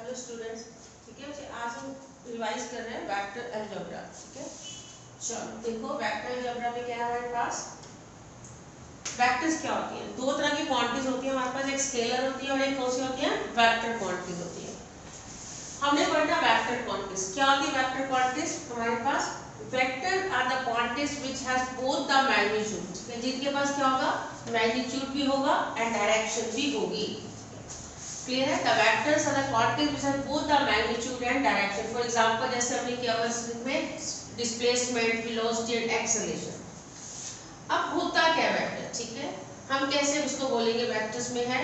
Hello students, ठीक है। आज हम रिवाइज कर रहे हैं वेक्टर अलजेब्रा, ठीक है। चलो देखो, वेक्टर अलजेब्रा में क्या है हमारे पास। वेक्टर्स क्या होती है? दो तरह की क्वांटिटीज होती है हमारे पास, एक स्केलर होती है और एक कौन सी होती है? वेक्टर क्वांटिटीज होती है। हमने पढ़ा वेक्टर क्वांटिटीज। क्या होती है वेक्टर क्वांटिटीज? हमारे पास vector are the quantities which has both the magnitude, ठीक है, जिनके पास क्या होगा? मैग्नीट्यूड भी होगा एंड डायरेक्शन भी होगी। क्लियर है? the vectors are the quantities which have both the magnitude and direction. For example, जैसे हमने किया हुआ में displacement, velocity and acceleration. अब होता क्या वेक्टर, ठीक है, हम कैसे उसको बोलेंगे वेक्टर्स में है।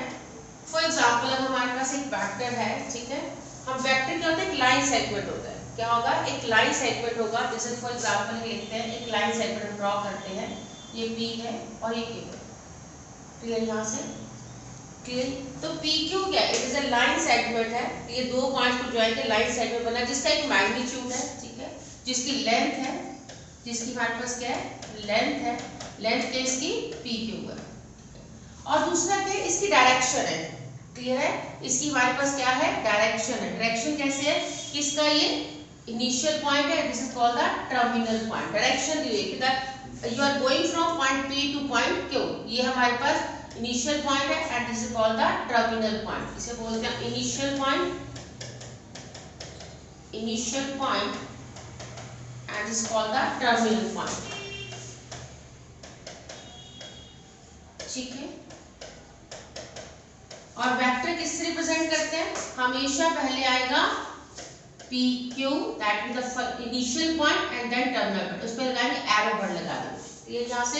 फॉर एग्जाम्पल अगर हमारे पास एक वेक्टर है, ठीक है, हम वेक्टर क्या होता है? एक लाइन सेगमेंट होता है। क्या होगा? एक लाइन सेगमेंट होगा। जैसे फॉर एग्जाम्पल लिखते हैं, एक लाइन सेगमेंट ड्रॉ करते हैं, ये P है और ये Q है। क्लियर? यहाँ से क्लियर? तो PQ क्या है? It is a line segment है। ये दो पॉइंट्स को ज्वाइन के लाइन सेगमेंट बना, जिसका एक मैग्नीट्यूड है, ठीक है, जिसकी लेंथ है, जिसकी हमारे पास क्या है? लेंथ है। लेंथ क्या इसकी? PQ है। और दूसरा क्या है? इसकी डायरेक्शन है। क्लियर है? इसकी हमारे पास क्या है? डायरेक्शन है। डायरेक्शन कैसे है? किसका? ये इनिशियल पॉइंट है, this is called the terminal point. Direction ये है कि you are going from point P to point Q। ये हमारे पास इनिशियल पॉइंट है and this is called the terminal point. इसे बोलते हैं initial point, initial point and this called the terminal point, ठीक है। और वेक्टर किससे रिप्रेजेंट करते हैं? हमेशा पहले आएगा PQ, that is the initial point and then terminal point. उस पर लगाएंगे एरो वर्ड लगा देंगे। ये यहां से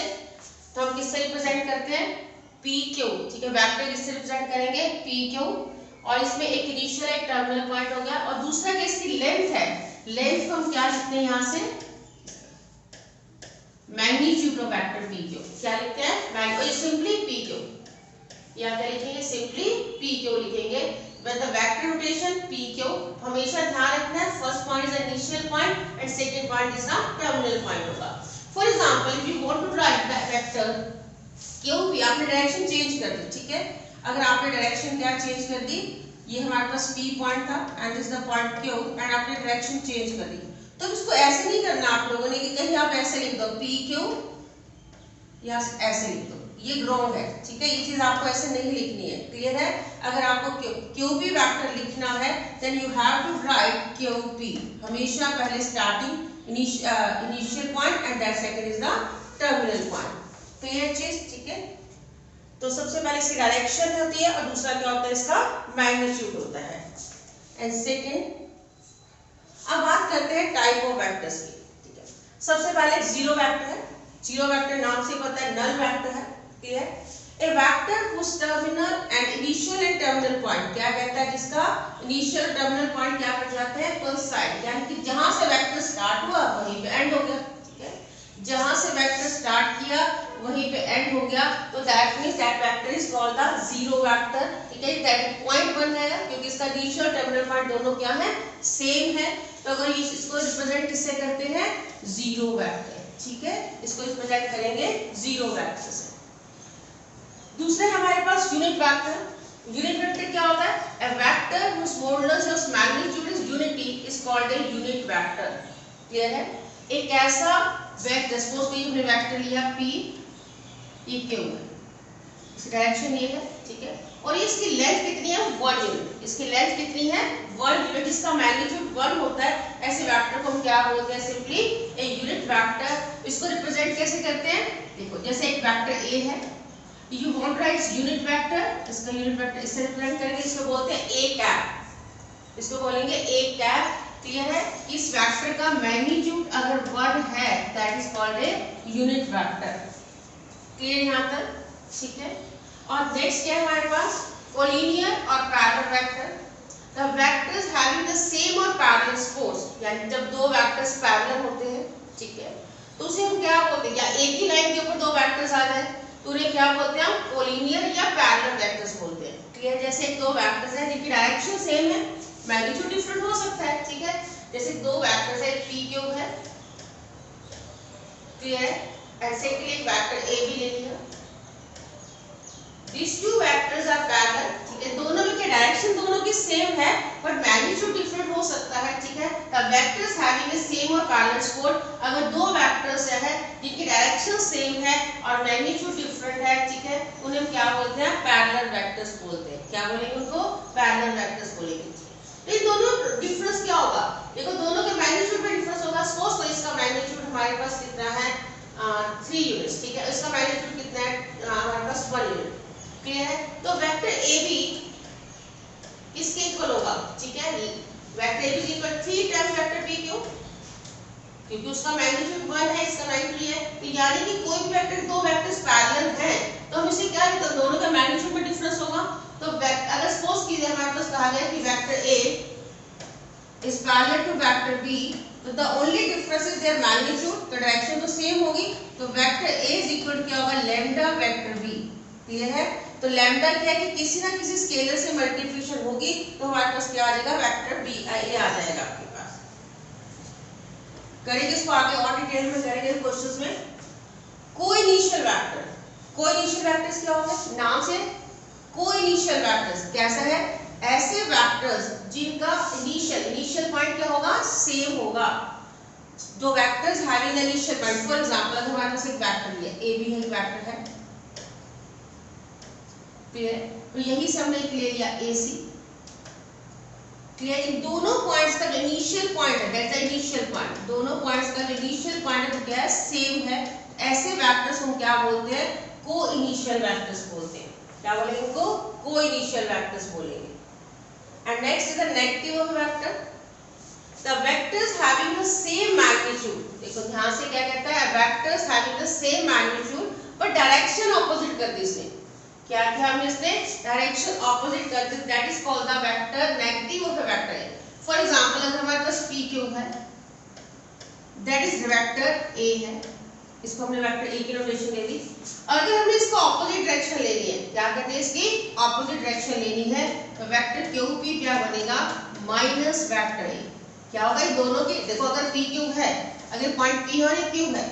तो हम किससे रिप्रेजेंट करते हैं? PQ, ठीक है। वेक्टर किससे रिप्रेजेंट करेंगे? PQ। और इसमें एक इनिशियल एक टर्मिनल पॉइंट हो गया और दूसरा क्या? इसकी लेंथ है। लेंथ को हम क्या लिखते हैं यहां से? Magnitude of vector PQ। क्या लिखते हैं? और सिंपली PQ, या क्या लिखेंगे? सिंपली PQ लिखेंगे। When the vector rotation PQ, हमेशा ध्यान रखना है first point is initial point and second point is the terminal point होगा। For example if you want to write the vector QP, आपने डायरेक्शन चेंज कर दी, ठीक है। अगर आपने डायरेक्शन क्या चेंज कर दी? ये हमारे पास P पॉइंट था and this the point Q and आपने डायरेक्शन चेंज कर दी। तो इसको ऐसे नहीं करना आप लोगों ने कि कहीं आप ऐसे लिख दो PQ या ऐसे लिख दो, ये रॉन्ग है, ठीक है। ये चीज आपको ऐसे नहीं लिखनी है। क्लियर है? अगर आपको QP वेक्टर लिखना है then you have to write QP। हमेशा पहले starting initial point and that second is the terminal point. तो ये चीज, ठीक है। तो सबसे पहले इसकी डायरेक्शन होती है और दूसरा क्या होता है? इसका मैग्नीट्यूड होता है। एंड सेकंड, अब बात करते हैं टाइप ऑफ वेक्टर्स की, ठीक है। सबसे पहले जीरो वेक्टर है। जीरो वेक्टर नाम से पता है नल वेक्टर है, ठीक है। A vector whose terminal and initial and terminal point, क्या कहता है? जिसका इनिशियल और टर्मिनल पॉइंट क्या बन जाते हैं? कोइंसाइड, यानी कि जहां से वेक्टर स्टार्ट हुआ वहीं पे एंड हो गया, ठीक है। जहां से वेक्टर स्टार्ट किया वहीं पे एंड हो गया, तो that means that vector is called the zero vector, ठीक है। दैट पॉइंट बन गया क्योंकि इसका इनिशियल और टर्मिनल पॉइंट दोनों क्या है? सेम है। तो अगर इसको रिप्रेजेंट किससे करते हैं? जीरो वेक्टर, ठीक है। इसको रिप्रेजेंट करेंगे जीरो वेक्टर से। दूसरे हमारे पास यूनिट वेक्टर। यूनिट वेक्टर क्या होता है? A vector whose modulus of magnitude is unity is called a unit vector। Clear है? एक ऐसा वेक्टर, सपोज कि हमने वेक्टर लिया P, ये Q है, इसकी डायरेक्शन ये है, ठीक है। और इसकी लेंथ कितनी है? 1 यूनिट। इसकी लेंथ कितनी है? 1 यूनिट। इसका मैग्नीट्यूड 1 होता है। ऐसे वेक्टर को हम क्या बोलते हैं? सिंपली ए यूनिट वेक्टर। इसको रिप्रेजेंट कैसे करते हैं? देखो, जैसे एक वेक्टर A है, you want right unit vector, इसका यूनिट वेक्टर इससे रिप्रेजेंट करेंगे, इसको बोलते हैं A कैप, इसको बोलेंगे A कैप। क्लियर है? इस वेक्टर का मैग्नीट्यूड अगर 1 है that is called a unit vector. Clear यहां तक? ठीक है। और नेक्स्ट क्या है हमारे पास? कोलिनियर और parallel vector. The vectors having the same और पैरेलल सपोज, यानी जब दो वेक्टर्स पैरेलल होते हैं, ठीक है, तो उसे हम क्या बोलते हैं? या एक ही लाइन के ऊपर दो वेक्टर्स आ जाए तो उन्हें क्या बोलते हैं? हम कोलिनियर या पैरेलल वेक्टर्स बोलते हैं। क्लियर? जैसे दो वेक्टर्स हैं जिनकी डायरेक्शन सेम है, मैग्नीट्यूड डिफरेंट हो सकता है, ठीक है। जैसे दो वेक्टर्स है, PQ है, क्लियर? ऐसे के लिए एक वेक्टर A भी ले लिया। These two vectors are parallel, ठीक है। दोनों में क्या डायरेक्शन दोनों की सेम है but vectors having a same और पैरेलल सपोर्ट, अगर दो वेक्टर्स है जिनकी डायरेक्शन सेम है और मैग्नीट्यूड डिफरेंट है, ठीक है, उन्हें हम क्या बोलते हैं, पैरेलल वेक्टर्स बोलते हैं। क्या बोलेंगे उनको, पैरेलल वेक्टर्स बोलेंगे। तो इन दोनों डिफरेंस क्या होगा, देखो दोनों के मैग्नीट्यूड में डिफरेंस होगा। सपोज तो इसका मैग्नीट्यूड हमारे पास कितना है 3 यूनिट्स, ठीक है, इसका मैग्नीट्यूड कितना है हमारे पास 1 यूनिट, क्लियर है। तो वेक्टर ए बी किसके इक्वल होगा, ठीक है, vector A B equal 3 times vector P Q, क्योंकि उसका मैग्नीट्यूड 1 है, इसका मैग्नीट्यूड है। तो यानी कि कोई भी वेक्टर, दो वेक्टर्स पैरेलल हैं तो हम इसे क्या, तो दोनों का मैग्नीट्यूड में डिफरेंस होगा। तो अगर सपोज कीजिए हमारे पास कहा गया कि vector A is parallel to vector B, तो the only difference is their magnitude, तो डायरेक्शन तो सेम होगी। तो वेक्टर ए इज इक्वल क्या होगा, लैम्डा वेक्टर बी, क्लियर है। तो लैम्डा क्या है कि किसी ना किसी स्केलर से मल्टीप्लिकेशन होगी तो हमारे पास क्या आ जाएगा, वेक्टर बी ए आ जाएगा आपके पास। करेंगे इसको आगे और डिटेल में करेंगे क्वेश्चंस में। कोइनिशियल वेक्टर, कोइनिशियल वेक्टर्स क्या होगा, नाम से कोइनिशियल वेक्टर्स कैसा है, ऐसे वेक्टर्स जिनका इनिशियल पॉइंट क्या होगा, सेम होगा। दो vectors having initial point, for example अगर हमारे पास एक वेक्टर है ए बी है, एक वेक्टर है, क्लियर, तो यही से हमने ले लिया ए सी, क्लियर। इन दोनों पॉइंट्स का जो इनिशियल पॉइंट है, दैट्स द इनिशियल पॉइंट, दोनों पॉइंट्स का जो इनिशियल पॉइंट है वो क्या है, सेम है। ऐसे वेक्टर्स हम क्या बोलते हैं, को इनिशियल वेक्टर्स बोलते हैं। क्या बोलेंगे उनको, को इनिशियल वेक्टर्स बोलेंगे। And next is the negative of vector, the vectors having the same magnitude. देखो ध्यान से क्या कहता है, vectors having the same magnitude पर डायरेक्शन ऑपोजिट कर दी इसने। क्या किया हमने, इसने डायरेक्शन ऑपोजिट कर दी, that is called the vector negative of a vector. For example अगर हमारे पास पी क्यू है, दैट इज वेक्टर ए है, इसको हमने वेक्टर ए की नोटेशन ले ली। अगर हमने इसको ऑपोजिट डायरेक्शन ले ली है, क्या कहते हैं, इसकी ऑपोजिट डायरेक्शन लेनी है, तो वेक्टर क्यू पी क्या बनेगा, माइनस वेक्टर ए। क्या होगा, इन दोनों की, देखो अगर पी क्यू है, अगर पॉइंट पी और क्यू है,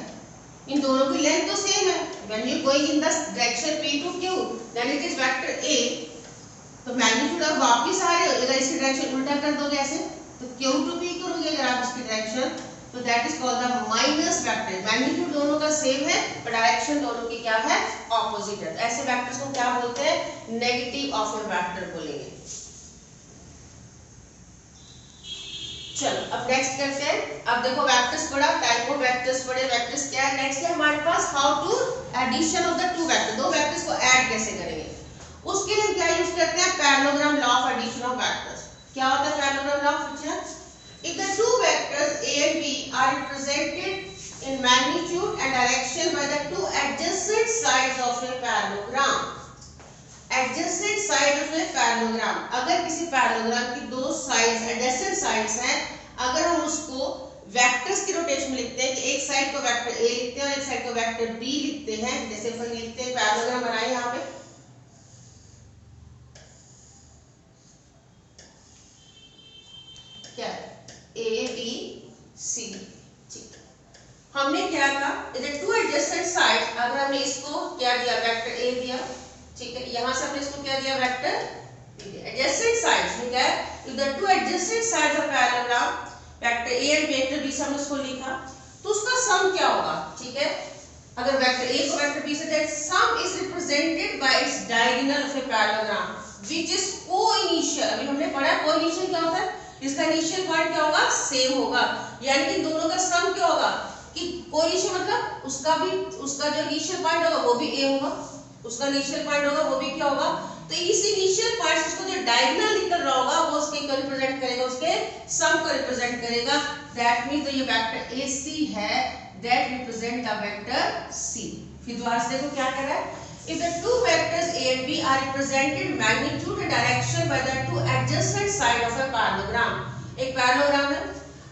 इन दोनों की लेंथ तो सेम है। When you going in the direction p to q, then it is vector a, तो मैग्नीट्यूड अब वापस आ रहे हो, अगर इसकी डायरेक्शन उल्टा कर दोगे ऐसे, तो q to p करोगे अगर आप इसकी डायरेक्शन, तो that is called the minus vector. Magnitude दोनों का सेम है पर डायरेक्शन दोनों की क्या है, ऑपोजिट है। तो ऐसे वेक्टर्स को क्या बोलते हैं, नेगेटिव ऑफ अ वेक्टर बोलेंगे। चलो अब नेक्स्ट करते हैं। अब देखो वेक्टर्स पढ़ा, टाइप ऑफ वेक्टर्स पढ़े, वेक्टर्स क्या है, नेक्स्ट है हमारे पास how to addition of the two vector, दो वेक्टर्स को ऐड कैसे करेंगे। उसके लिए क्या यूज करते हैं, parallelogram law of addition of vectors. क्या होता है parallelogram law of addition, if the two vectors a and b are represented in magnitude and direction by the two adjacent sides of a parallelogram, adjacent side of a parallelogram, अगर किसी parallelogram की दो sides adjacent sides हैं, अगर हम उसको vectors की rotation में लिखते हैं कि एक साइड को वेक्टर a लिखते हैं और एक साइड को वेक्टर b लिखते हैं, जैसे हम लिखते हैं पैरेललोग्राम बनाए यहाँ पे, क्या a b c, ठीक। हमने क्या था, इधर टू एडजेसेंट साइड्स, अगर हमने इसको क्या दिया, वेक्टर a दिया, ठीक है, यहाँ से हमने इसको क्या दिया, वेक्टर एडजेसेंट साइड्स में क्या है, if the two adjacent sides of parallelogram, vector a और वेक्टर b से हमने उसको लिखा, तो उसका सम क्या होगा, ठीक है। अगर वेक्टर a को वेक्टर b से, that sum is represented by its diagonal of a parallelogram which is co-initial। अभी हमने पढ़ा co-initial क्या होता है, इसका इनिशियल पॉइंट क्या होगा, सेम होगा, यानी कि दोनों का सम क्या होगा, कि co-initial मतलब उसका जो इनिशियल पॉइंट होगा वो भी a होगा, उसका इनिशियल पॉइंट होगा वो भी क्या होगा, तो इस इनिशियल पॉइंट उसको जो डायगोनल निकल रहा होगा वो उसके को रिप्रेजेंट करेगा, उसके सम को रिप्रेजेंट करेगा। दैट मींस तो ये वेक्टर AC है, that represent the vector C। फिर दोबारा से देखो क्या कर रहा है, if the two vectors a and b are represented magnitude and direction by the two adjacent side of a parallelogram, एक पैरेललोग्राम है,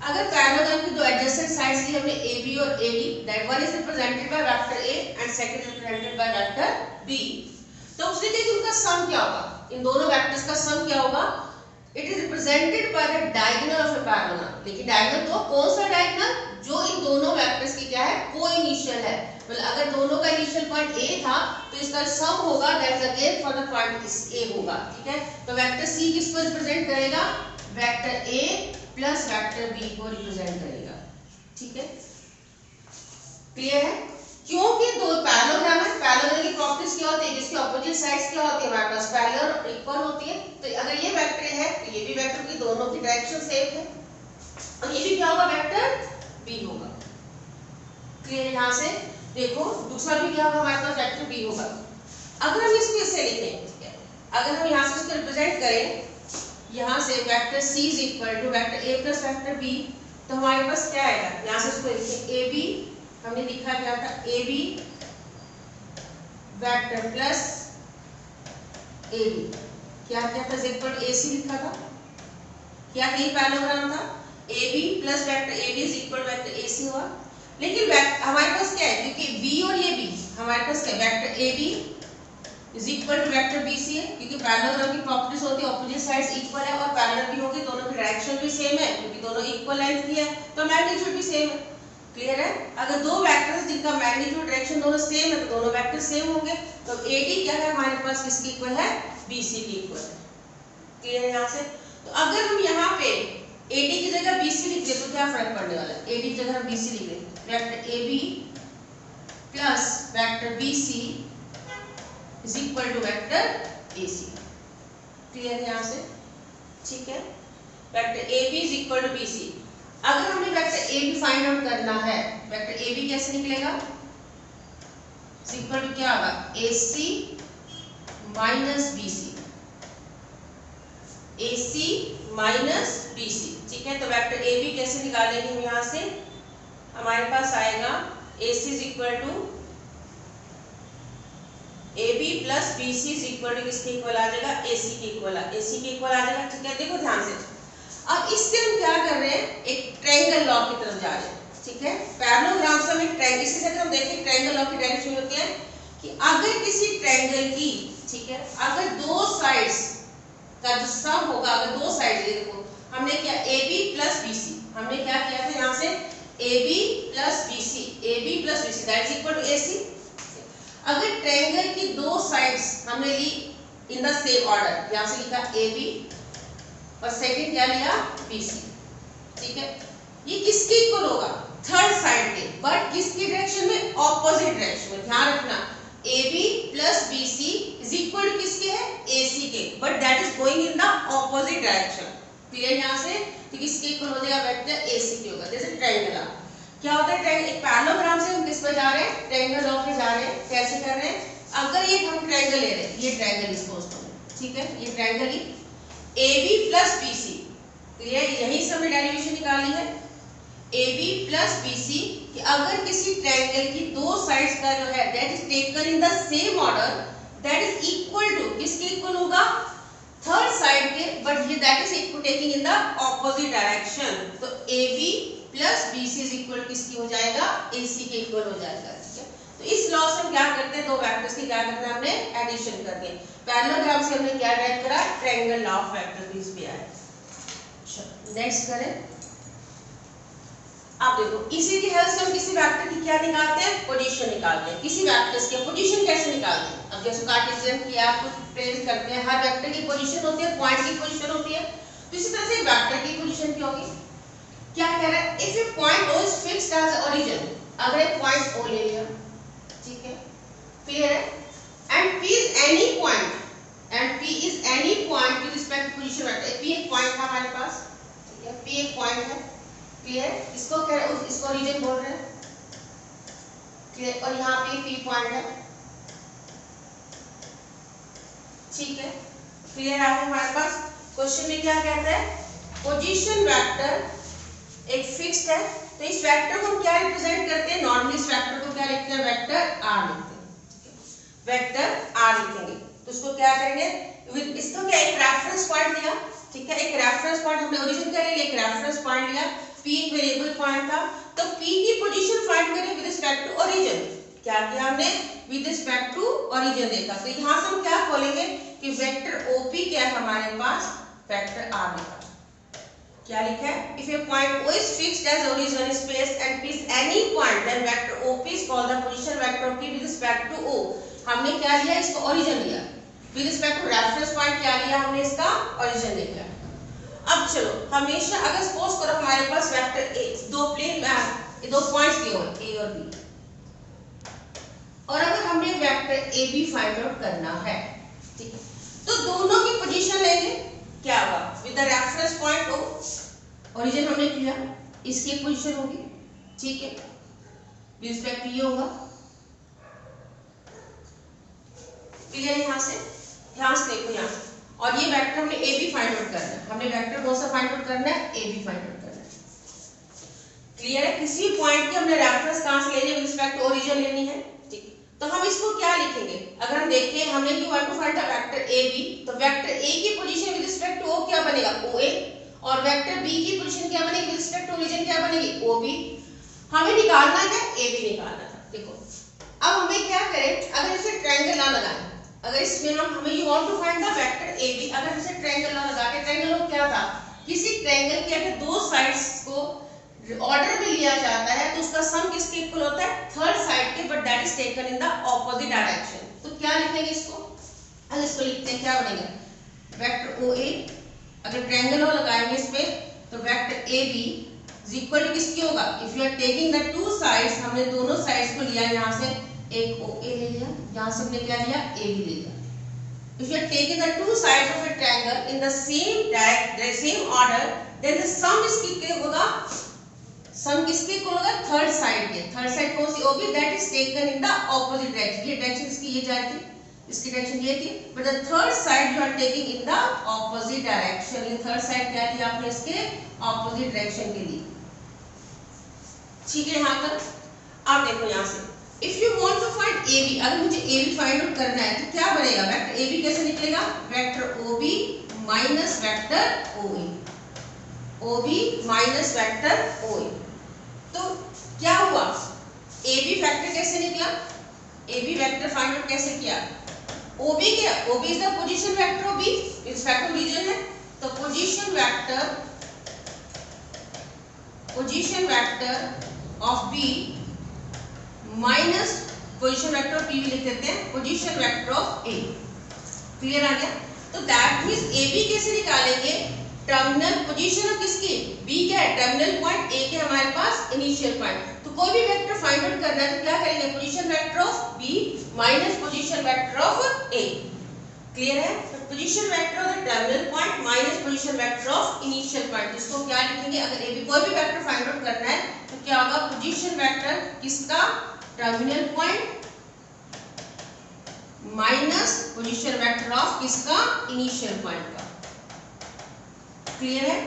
अगर पैरेललोग्राम की दो एडजेसेंट साइड्स ली हमने AB और AD, that one is represented by vector A and second is represented by vector B, तो उसने देखिए उनका सम क्या होगा, इन दोनों वेक्टर्स का सम क्या होगा, it is represented by the diagonal of a parallelogram. लेकिन डायगोनल तो कौन सा डायगोनल, जो इन दोनों वेक्टर्स की क्या है, को-इनिशियल है, मतलब अगर दोनों का इनिशियल पॉइंट A था तो इसका सम होगा that is again for the point A होगा, ठीक है। तो वेक्टर C किसको रिप्रेजेंट करेगा, vector A plus vector B को रिप्रेजेंट करेगा। ठीक है, क्लियर है? क्योंकि दो पैरेललोग्राम है, पैरेललोग्राम की प्रॉपर्टीज क्या होती है, जिसकी ऑपोजिट साइड्स क्या होती है हमारे पास, पैरेलल और इक्वल होती है। तो अगर ये वेक्टर है तो ये भी वेक्टर की दोनों की डायरेक्शन सेम है, और ये भी क्या होगा, वेक्टर बी होगा। क्लियर? यहाँ से देखो दूसरा भी क्या होगा हमारे पास, वेक्टर बी होगा। अगर हम इसको इससे लिखें, अगर हम यहाँ से इसको रिप्रेजेंट करें, यहाँ से vector C is equal to vector A plus vector B, तो हमारे पास क्या आएगा, यहाँ से इसको लिखें ए बी, हमने लिखा क्या था, A B vector plus A B, क्या क्या था, इक्वल टू ए सी लिखा था, क्या यही पैरेललोग्राम था, A B plus vector A B is equal to vector A C हुआ। लेकिन हमारे पास क्या है, क्योंकि बी और ये बी हमारे पास क्या, vector A B is equal to vector B C है, क्योंकि पैरेललोग्राम की प्रॉपर्टीज होती है ऑपोजिट साइड्स इक्वल है और पैरेलल भी होगी, दोनों की डायरेक्शन भी सेम है, क्योंकि दोनों इक्वल लेंथ की है, तो मैग्नीट्यूड भी सेम है। क्लियर है? अगर दो वेक्टर्स जिनका मैग्नीट्यूड डायरेक्शन दोनों सेम है तो दोनों वेक्टर सेम होंगे, तो एडी क्या है हमारे पास, किसके इक्वल है, बीसी के इक्वल है। क्लियर है? यहाँ से तो अगर हम यहाँ पे एडी की जगह बीसी लिख दें तो क्या फर्क पड़ने वाला है, एडी की जगह हम बीसी लिख दें, vector A B plus vector B C is equal to vector A C. Clear है यहाँ से? ठीक है, vector A B is equal to B C. अगर हमने vector A B find out करना है, वेक्टर ए बी कैसे निकलेगा, इज इक्वल टू क्या होगा, ए सी माइनस बी सी, ए सी माइनस बी सी। ठीक है, तो वेक्टर ए बी कैसे निकालेंगे हम, यहाँ से हमारे पास आएगा A C is equal to A B plus B C is equal to किसके इक्वल आ जाएगा, ए सी के इक्वल, ए सी के इक्वल आ जाएगा। ठीक है, देखो ध्यान से, अब इससे हम क्या कर रहे हैं, एक ट्रायंगल लॉ की तरफ जा रहे हैं। ठीक है, पैरेललोग्राम से हम एक ट्रायंगल, इसी से अगर हम देखें ट्रायंगल लॉ की डायरेक्शन होती है कि अगर किसी ट्रायंगल की, ठीक है, अगर दो साइड्स का जो सम होगा, अगर दो साइड्स देखो हमने क्या, A B plus B C, हमने क्या किया था यहाँ से A B plus B C, A B plus B C that is equal to A C. अगर ट्रायंगल की दो साइड्स हमने ली इन द सेम ऑर्डर, यहाँ से लिखा ए बी और सेकंड क्या लिया, बी सी। ठीक है, ये किसके इक्वल होगा, थर्ड साइड के, बट किसकी डायरेक्शन में, ऑपोजिट डायरेक्शन में। ध्यान रखना, A B plus B C is equal to किसके है, ए सी के, but that is going in the opposite direction. Clear? यहाँ से तो किसके इक्वल हो जाएगा, वेक्टर ए सी के होगा। जैसे ट्रायंगल क्या होता है, ट्रायंगल एक पैरेललोग्राम से हम किस पर जा रहे हैं, ट्रायंगल लॉ पे जा रहे हैं। कैसे कर रहे हैं, अगर ये हम ट्रायंगल ले रहे हैं, ये ट्रायंगल सपोज करो, ठीक है, ये ट्रायंगल ही A B plus B C, clear, यही से हमने डेरिवेशन निकाली है, A B plus B C, कि अगर किसी ट्रायंगल की दो साइड्स का जो है that is taken in the same order, that is equal to किसके इक्वल होगा, थर्ड साइड के, बट ये that is equal taking in the opposite direction. तो A B plus B C is equal किसकी हो जाएगा, ए सी के equal हो जाएगा। ठीक है, तो इस लॉ से हम क्या करते हैं, दो वेक्टर्स की क्या करते हैं, हमने एडिशन कर दिया। पैरेललोग्राम से हमने क्या टाइप करा, ट्रायंगल लॉ ऑफ वेक्टर इस पे आया। नेक्स्ट करें, आप देखो इसी की हेल्प से हम किसी वेक्टर की क्या निकालते हैं, पोजीशन निकालते हैं। किसी वेक्टर्स की पोजीशन कैसे निकालते हैं, अब जैसे कार्टेशियन की आपको ट्रेस करते हैं, हर वेक्टर की पोजीशन होती है, पॉइंट की पोजीशन होती है, तो इसी तरह से वेक्टर की पोजीशन क्या होगी, क्या कह रहा है, if a point O is fixed as origin, अगर एक पॉइंट ओ ले लिया, ठीक है, क्लियर है, and P is any point, and P is any point with respect to position vector, P एक पॉइंट था हमारे पास, ठीक है, पी एक पॉइंट है, क्लियर, इसको क्या, इसको ओरिजिन बोल रहे हैं, क्लियर, और यहाँ पे पी पॉइंट है, ठीक है, क्लियर है। हमारे पास क्वेश्चन में क्या कहता है, पोजीशन वेक्टर एक फिक्स्ड है, तो इस वेक्टर को क्या रिप्रेजेंट करते हैं, नॉर्मली इस वेक्टर को क्या लिखते हैं, वेक्टर आर लिखते हैं, वेक्टर आर लिखेंगे, तो उसको क्या करेंगे, इसको क्या एक रेफरेंस पॉइंट लिया, ठीक है, एक रेफरेंस पॉइंट हमने ओरिजिन क्या लिया, एक रेफरेंस पॉइंट लिया, पी एक वेरिएबल पॉइंट था, तो पी की पोजीशन फाइंड करें विद रिस्पेक्ट टू ओरिजिन, क्या किया हमने, विद रिस्पेक्ट टू ओरिजिन देखा, तो यहाँ से हम क्या खोलेंगे कि वेक्टर ओपी क्या है हमारे पास, वेक्टर आर लिखा, क्या लिखा है, if a point O is fixed as origin in space and P is any point then vector OP is called the position vector P with respect to O. हमने क्या लिया, इसको ओरिजिन लिया, with respect to reference point क्या लिया हमने, इसका origin लिया। अब चलो हमेशा अगर सपोज करो हमारे पास वेक्टर ए, दो प्लेन दो पॉइंट्स दिए हुए ए और बी, और अगर हमने vector A B find out करना है, ठीक है, तो दोनों की पोजीशन लेंगे, क्या होगा, with the reference point O, origin हमने किया, इसकी एक पोजीशन होगी, ठीक है, विद रिस्पेक्ट टू ये होगा, क्लियर। यहाँ से ध्यान से देखो यहाँ, और ये वेक्टर हमने ए बी फाइंड आउट करना है, हमने वेक्टर कौन सा फाइंड आउट करना है, ए बी फाइंड आउट करना है, क्लियर है। किसी पॉइंट की हमने रेफरेंस कहां से लेनी है, विद रिस्पेक्ट टू ओरिजिन लेनी है, ठीक है। तो हम इसको क्या लिखेंगे, अगर हम देखें हमने you want to find the vector A B, तो वेक्टर ए की position with respect to O क्या बनेगा, ओ ए, और वेक्टर बी की पोजीशन क्या बनेगी, विद रिस्पेक्ट टू ओरिजिन क्या बनेगी, ओ बी। हमें निकालना है ए बी निकालना था, देखो अब हमें क्या करें, अगर इसे ट्रायंगल ना लगाएं, अगर इसमें हमें you want to find the vector A B, अगर इसे ट्रायंगल ना लगा के, ट्रायंगल क्या था, किसी ट्रायंगल के अगर दो साइड्स को ऑर्डर में लिया जाता है तो उसका सम किसके इक्वल होता है, थर्ड साइड के, but that is taken in the opposite direction. तो क्या लिखेंगे इसको, अगर इसको लिखते हैं क्या बनेगा, वेक्टर ओ ए, अगर ट्रायंगल लगाएंगे इस पे तो vector A B is equal to किसकी होगा, if you are taking the two sides, हमने दोनों साइड्स को लिया, यहाँ से एक ओ ए ले लिया, यहाँ से हमने क्या लिया, ए बी ले लिया। If you are taking the two sides of a triangle in the same order, then the sum इसकी होगा, सम किसके इक्वल होगा, थर्ड साइड के, थर्ड साइड कौन सी, OB, that is taken in the opposite direction, ये डायरेक्शन इसकी ये जाएगी, इसकी डायरेक्शन ये थी, but the third side you are taking in the opposite direction, ये थर्ड साइड क्या थी आपने इसके ऑपोजिट डायरेक्शन के लिए, ठीक है। यहाँ तक अब देखो यहाँ से, if you want to find A B, अगर मुझे ए बी फाइंड आउट करना है तो क्या बनेगा, वेक्टर ए बी कैसे निकलेगा, vector O B minus vector O A, O B minus vector O A. तो क्या हुआ, ए बी वेक्टर कैसे निकला, A B vector find out कैसे किया, ओ बी क्या, O B is the position vector of B, इस vector reason है, तो position vector of B minus position vector of B लिख देते हैं, position vector of A, clear आ गया। तो दैट मींस ए बी कैसे निकालेंगे, टर्मिनल पोजीशन ऑफ किसकी, बी क्या है, टर्मिनल पॉइंट ए के हमारे पास इनिशियल पॉइंट, तो कोई भी वेक्टर फाइंड आउट करना है तो क्या करेंगे, position vector of B minus position vector of A, clear है। तो position vector of the terminal point minus position vector of initial point, इसको क्या लिखेंगे, अगर ए बी कोई भी वेक्टर फाइंड आउट करना है तो क्या होगा, पोजीशन वेक्टर किसका, terminal point minus position vector of किसका, इनिशियल पॉइंट का, क्लियर है।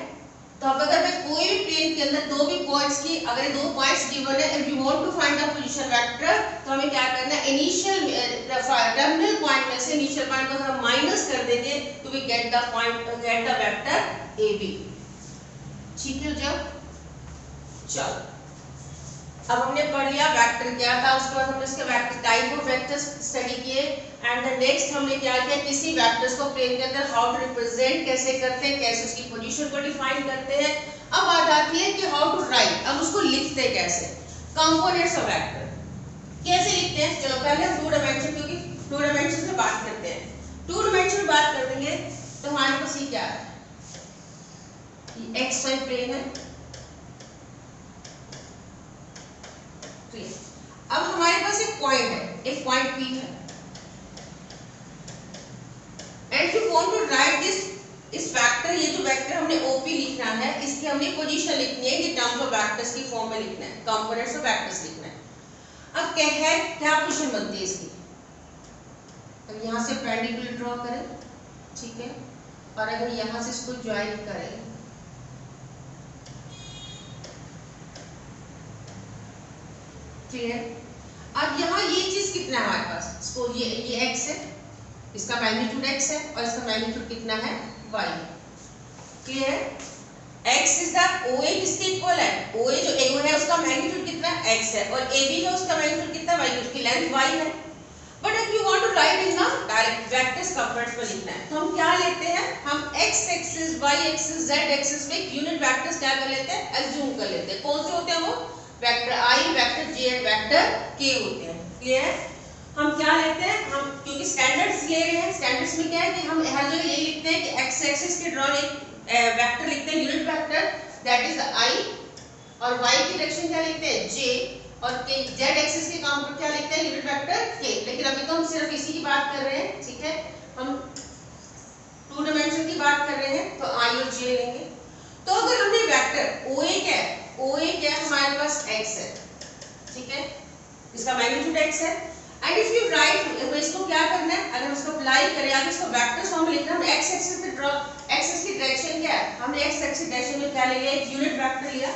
तो अब अगर मैं कोई भी प्लेन के अंदर दो भी पॉइंट्स की, अगर दो पॉइंट्स गिवन है and you want to find the position vector, तो हमें क्या करना है, इनिशियल टर्मिनल पॉइंट में से इनिशियल पॉइंट को हम माइनस कर देंगे तो we get the vector A B, ठीक है। जब चलो अब हमने पढ़ लिया वेक्टर क्या था, उसके बाद हमने इसके vector type of vectors study किए, एंड द नेक्स्ट हमने क्या किया, किसी वेक्टर्स को प्लेन के अंदर हाउ टू रिप्रेजेंट कैसे करते हैं, कैसे उसकी पोजीशन को डिफाइन करते हैं। अब बात आती है कि हाउ टू राइट, अब उसको लिखते कैसे, कंपोनेंट्स ऑफ वेक्टर कैसे लिखते हैं। चलो पहले हम टू डायमेंशन, क्योंकि टू डायमेंशन में बात करते हैं, टू डायमेंशन में बात कर देंगे तो हमारे पास ये क्या है, ये एक्स वाई प्लेन है, अब हमारे पास एक पॉइंट है, एक पॉइंट P है, and you want to write this, इस वेक्टर, ये जो वेक्टर हमने OP लिखना है, इसकी हमने पोजीशन लिखनी है, ये टर्म्स ऑफ वेक्टर्स की फॉर्म में लिखना है, कंपोनेंट्स ऑफ वेक्टर्स लिखना है। अब क्या है, क्या पोजीशन बनती है इसकी, अब यहाँ से पेंडिकुलर ड्रॉ करें, ठीक है, और अगर यहाँ से इसको ज्वाइन करें, क्लियर। अब यहाँ ये चीज कितना है हमारे पास, इसको ये x है, इसका मैग्नीट्यूड x है और इसका मैग्नीट्यूड कितना है y, clear. x is the OA किसके इक्वल है, OA जो A है उसका मैग्नीट्यूड कितना है x है, और AB है उसका मैग्नीट्यूड कितना है y, उसकी लेंथ y है। But if you want to write in the direct vectors components पर लिखना है तो हम क्या लेते हैं, हम x axis, y axis, z axis में यूनिट वेक्टर्स क्या कर लेते हैं, एज्यूम कर लेते हैं। कौन से होते हैं वो, vector I, vector J and vector K होते हैं, क्लियर है। हम क्या लेते हैं, हम क्योंकि स्टैंडर्ड्स ले रहे हैं, स्टैंडर्ड्स में क्या है कि हम हर जगह यही लिखते हैं कि x एक्सिस के ड्रॉन एक वेक्टर लिख दैट इज आई, और y की डायरेक्शन क्या लिखते हैं j, और z एक्सिस के कंपोनेंट क्या लिखते हैं यूनिट वेक्टर k। लेकिन अभी तो हम सिर्फ इसी की बात कर रहे हैं, ठीक है, हम 2 डायमेंशन की बात कर रहे हैं, तो i और j लेंगे। तो अगर हमने वेक्टर OA क्या है, OA क्या है हमारे पास x है, ठीक है, इसका मैग्नीट्यूड x है, एंड इफ यू राइट, इसको क्या करना है, अगर उसको अप्लाई करें आगे इसको वेक्टर फॉर्म में लिखना है, x एक्सिस पे ड्रॉ, x एक्सिस की डायरेक्शन क्या है, हमने x एक्सिस डायरेक्शन में क्या लिया, एक यूनिट वेक्टर लिया,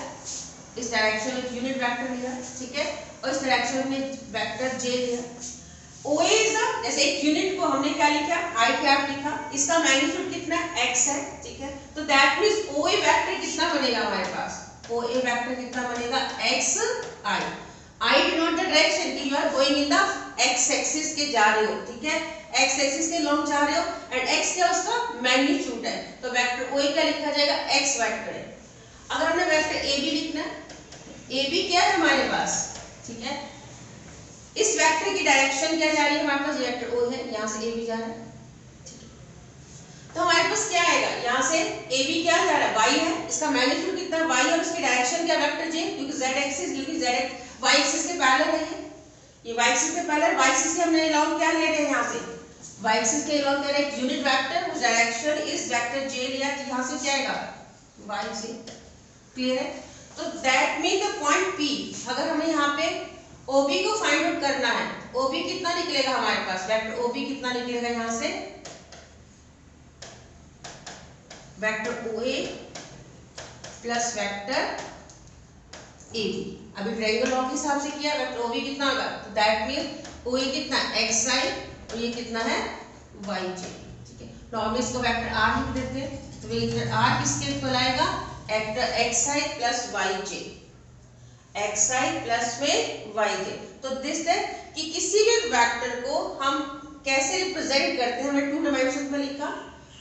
इस डायरेक्शन में यूनिट वेक्टर लिया, ठीक है, और इस डायरेक्शन में वेक्टर j लिया। OA इज जैसे एक यूनिट को हमने क्या लिखा, i कैप लिखा, इसका मैग्नीट्यूड कितना x है, ठीक है, तो दैट मींस OA वेक्टर कितना बनेगा हमारे पास, OA वेक्टर कितना बनेगा xi, I denote the direction कि you are going in the x axis के जा रहे हो, ठीक है, x एक्सिस के लॉन्ग जा रहे हो, एंड x क्या उसका मैग्नीट्यूड है, तो वेक्टर OA क्या लिखा जाएगा, x वेक्टर है। अगर हमने वेक्टर AB लिखना है, AB क्या है हमारे पास, ठीक है, इस वेक्टर की डायरेक्शन क्या जा रही है हमारे पास, वेक्टर O है, यहाँ से AB जा रहा है, ठीक है, तो हमारे पास क्या आएगा, यहाँ से AB क्या जा रहा है, y है, इसका मैग्नीट्यूड कितना है y, और इसकी डायरेक्शन क्या वेक्टर j, क्योंकि z एक्सिस, क्योंकि z y एक्सिस के पैरेलल है, ये y एक्सिस के पैरेलल, y एक्सिस से हमने अलाउंड क्या ले रहे हैं, यहाँ से y एक्सिस के अलाउंड कर एक यूनिट वेक्टर, उस डायरेक्शन इस वेक्टर j लिया, तो यहाँ से क्या आएगा y से, क्लियर है। तो that mean the point P, अगर हमें यहाँ पे OB को फाइंड आउट करना है, OB कितना निकलेगा हमारे पास, वेक्टर OB कितना निकलेगा, यहाँ से vector OA plus vector AB, अभी ट्रायंगल लॉ के हिसाब से किया, वेक्टर OB कितना होगा, तो दैट मीन OA कितना xi और ये कितना है yj, ठीक है, नॉर्मली इसको वेक्टर R लिख देते हैं, तो वेक्टर R किसके इक्वल आएगा, vector xi plus yj, xi plus में yj। तो दिस दैट कि किसी भी वेक्टर को हम कैसे रिप्रेजेंट करते हैं, हमने 2 डायमेंशन में लिखा।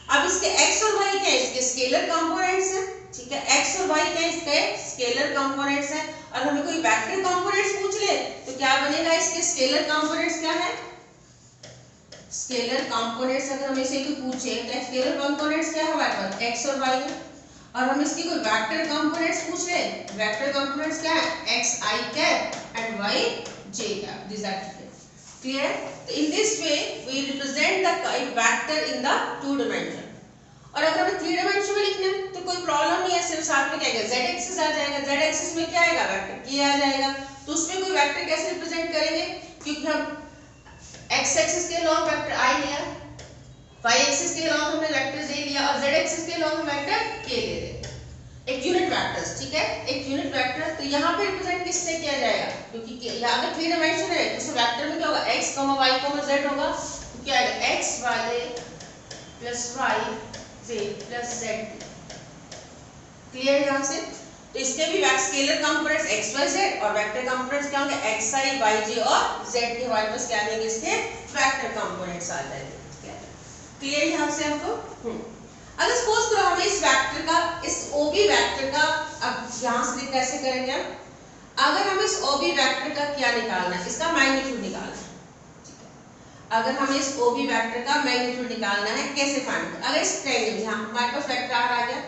अब इसके x और y क्या है, इसके स्केलर कंपोनेंट्स हैं, ठीक है, x और y क्या है, इसके स्केलर कंपोनेंट्स हैं, और हमें कोई वेक्टर कंपोनेंट्स पूछ ले तो क्या बनेगा, इसके स्केलर कंपोनेंट्स क्या है, स्केलर कंपोनेंट्स अगर हमें से कोई पूछे तो स्केलर कंपोनेंट्स क्या है हमारे पास, x और y है, और हम इसकी कोई वेक्टर कंपोनेंट्स पूछ रहे हैं, वेक्टर कंपोनेंट्स क्या है, xi cap and yj cap, this are clear. तो in this way we represent the vector in the 2 dimension. और अगर हमें 3 डायमेंशन में लिखना है तो कोई प्रॉब्लम नहीं है, सिर्फ साथ में क्या आएगा, z एक्सिस आ जाएगा, z एक्सिस में क्या आएगा, वेक्टर k आ जाएगा, तो उसमें कोई वेक्टर कैसे रिप्रेजेंट करेंगे, क्योंकि हम x एक्सिस के लॉन्ग वेक्टर i लिया, y एक्सिस के लॉन्ग हमने वेक्टर j लिया, और z एक्सिस के लॉन्ग वेक्टर k ले रहे, एक यूनिट वेक्टर्स, ठीक है, एक यूनिट वेक्टर। तो यहाँ पे रिप्रेजेंट किससे किया जाएगा, क्योंकि यहाँ अगर 3 डायमेंशन है तो वेक्टर में क्या होगा, x, y, z होगा, तो क्या आएगा x y plus y z plus z, clear यहाँ से। तो इसके भी scalar components x y z और वेक्टर कंपोनेंट्स क्या होंगे, xi yj और z के हमारे पास क्या देंगे, इसके वेक्टर कंपोनेंट्स आ जाएंगे, क्लियर यहाँ से आपको। अगर सपोज करो हमें इस वेक्टर का, इस OB वेक्टर का, अब यहाँ से कैसे करेंगे हम, अगर हम इस OB वेक्टर का क्या निकालना है, इसका मैग्नीट्यूड निकालना है, ठीक है, अगर हमें इस OB वेक्टर का मैग्नीट्यूड निकालना है, कैसे फाइंड करें, अगर इस ट्रायंगल यहाँ हमारे पास वेक्टर R आ गया,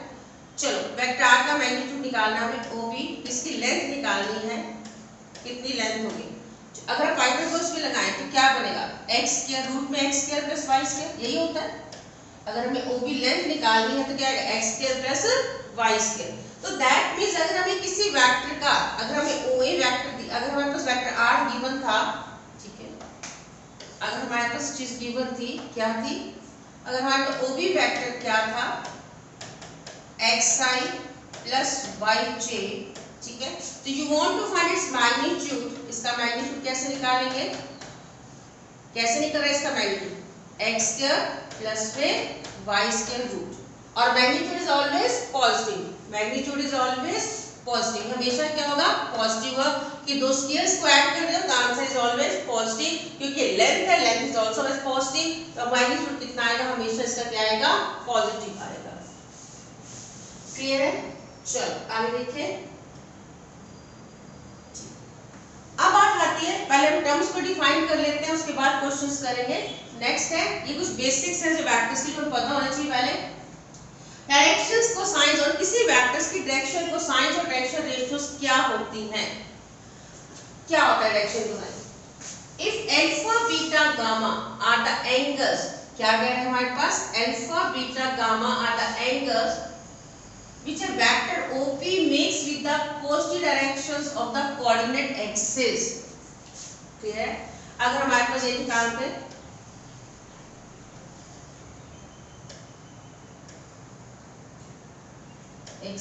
चलो वेक्टर R का मैग्नीट्यूड निकालना है हमें, OB इसकी लेंथ निकालनी है, कितनी लेंथ होगी, अगर आप हाइपोटेन्यूज में लगाएं तो क्या बनेगा, x स्क्वायर रूट में x square plus y square, यही होता है। अगर हमें OB लेंथ निकालनी है तो क्या आएगा, x square plus y square. तो दैट मींस अगर हमें किसी वेक्टर का, अगर हमें OA वेक्टर, अगर हमारे पास वेक्टर R गिवन था, ठीक है, अगर हमारे पास चीज गिवन थी, क्या थी, अगर हमारे पास OB वेक्टर क्या था, xi प्लस yj, ठीक है, तो you want to find its magnitude, इसका मैग्नीट्यूड कैसे निकालेंगे, कैसे निकल रहा है इसका मैग्नीट्यूड, x स्क्वायर प्लस में y स्क्वायर रूट, और magnitude is always positive, magnitude is always positive, हमेशा क्या होगा, पॉजिटिव होगा, कि दो स्क्वायर्स को ऐड कर दो तो आंसर इज ऑलवेज पॉजिटिव, क्योंकि लेंथ है, length is also always positive, तो मैग्नीट्यूड कितना आएगा, हमेशा इसका क्या आएगा, पॉजिटिव आएगा, क्लियर है। चलो आगे देखिए, अब बात आती है, पहले हम टर्म्स को डिफाइन कर लेते हैं, उसके बाद क्वेश्चंस करेंगे। नेक्स्ट है, ये कुछ बेसिक्स है जो वेक्टर्स की पता होना चाहिए पहले। डायरेक्शंस, कोसाइंस और किसी वेक्टर्स की डायरेक्शन कोसाइंस और डायरेक्शन रेशियोज क्या होती हैं? क्या होता है direction cosine? If alpha beta gamma are the angles, क्या कह रहे हैं हमारे पास, alpha beta gamma are the angles which a vector OP makes with the positive directions of the coordinate axis. Clear? अगर हमारे पास ये निकालते हैं x,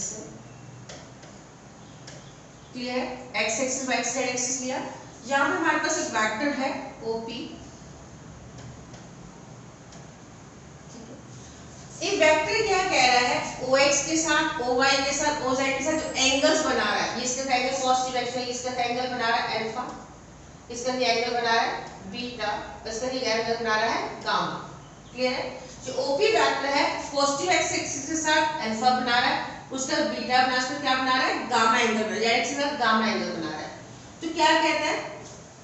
clear, x axis y axis लिया, यहाँ पे हमारे पास एक वेक्टर है OP। ये वेक्टर क्या कह रहा है, OX के साथ OY के साथ OZ के साथ जो एंगल्स बना रहा है, इसका एंगल पॉजिटिव एक्स है, इसका एंगल बना रहा है अल्फा, इसका एंगल बना रहा है बीटा, इसका एंगल बना रहा है गामा। क्लियर है? जो OP वेक्टर है पॉजिटिव एक्स एक्सिस के साथ अल्फा बना रहा है, उसका बीटा बना, उसका क्या बना रहा है, गामा एंगल बना रहा है, एक्स के साथ गामा एंगल बना रहा है। तो क्या कहते हैं,